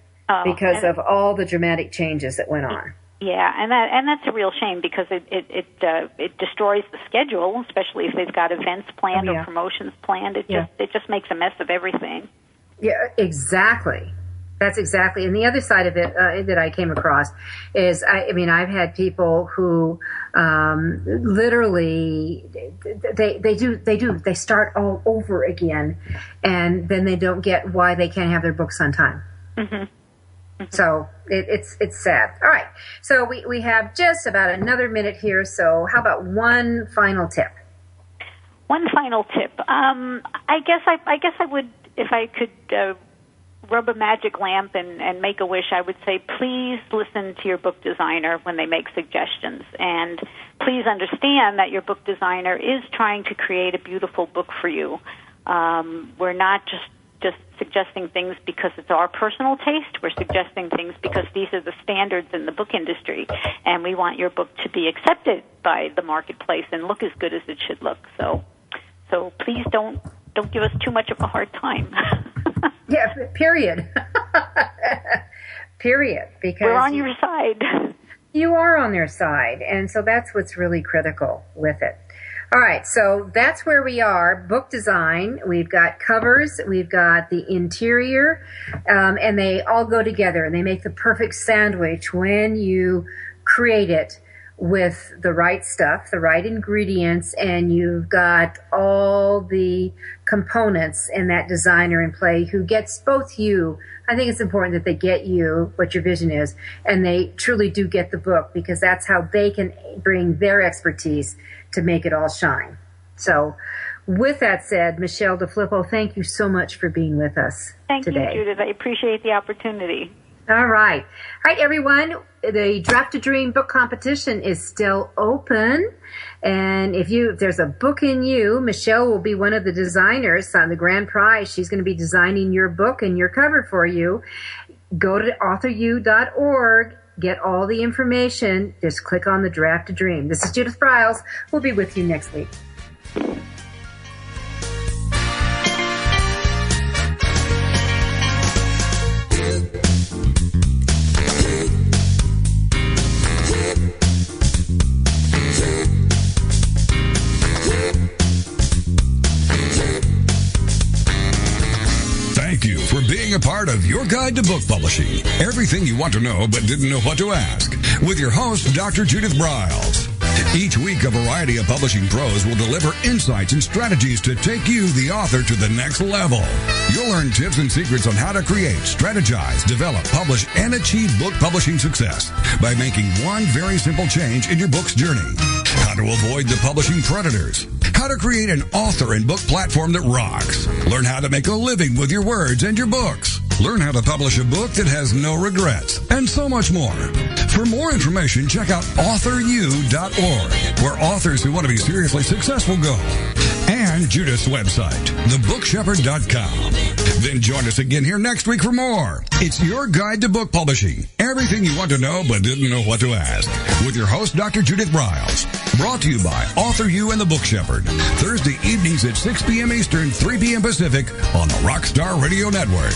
because of all the dramatic changes that went on. Yeah, and that's a real shame, because it destroys the schedule, especially if they've got events planned or promotions planned. It just makes a mess of everything. Yeah, exactly. That's exactly. And the other side of it that I came across is, I've had people who literally they start all over again, and then they don't get why they can't have their books on time. Mm-hmm. So it's sad. All right. So we have just about another minute here. So how about one final tip? One final tip. I guess I would, if I could rub a magic lamp and make a wish, I would say, please listen to your book designer when they make suggestions, and please understand that your book designer is trying to create a beautiful book for you. We're not just suggesting things because it's our personal taste. We're suggesting things because these are the standards in the book industry, and we want your book to be accepted by the marketplace and look as good as it should look. So please don't give us too much of a hard time. Yeah, period. Period. Because we're on your side. You are on their side, and so that's what's really critical with it. All right, so that's where we are. Book design, we've got covers, we've got the interior, and they all go together, and they make the perfect sandwich when you create it with the right stuff, the right ingredients, and you've got all the components in that designer in play who gets both you. I think it's important that they get you, what your vision is, and they truly do get the book, because that's how they can bring their expertise to make it all shine. So with that said, Michele DeFlippo, thank you so much for being with us today. Thank you, Judith. I appreciate the opportunity. All right. All right, everyone. The Draft a Dream book competition is still open. And if there's a book in you, Michele will be one of the designers on the grand prize. She's going to be designing your book and your cover for you. Go to authoru.org. Get all the information. Just click on the Draft a Dream. This is Judith Briles. We'll be with you next week. Thank you for being a part of Your Guide to Book Publishing. Everything you want to know but didn't know what to ask. With your host, Dr. Judith Briles. Each week, a variety of publishing pros will deliver insights and strategies to take you, the author, to the next level. You'll learn tips and secrets on how to create, strategize, develop, publish, and achieve book publishing success by making one very simple change in your book's journey. How to avoid the publishing predators. How to create an author and book platform that rocks. Learn how to make a living with your words and your books. Learn how to publish a book that has no regrets, and so much more. For more information, check out authoru.org, where authors who want to be seriously successful go. And Judith's website, thebookshepherd.com. Then join us again here next week for more. It's Your Guide to Book Publishing. Everything you want to know but didn't know what to ask. With your host, Dr. Judith Briles. Brought to you by Author U and the Book Shepherd. Thursday evenings at 6 p.m. Eastern, 3 p.m. Pacific on the Rockstar Radio Network.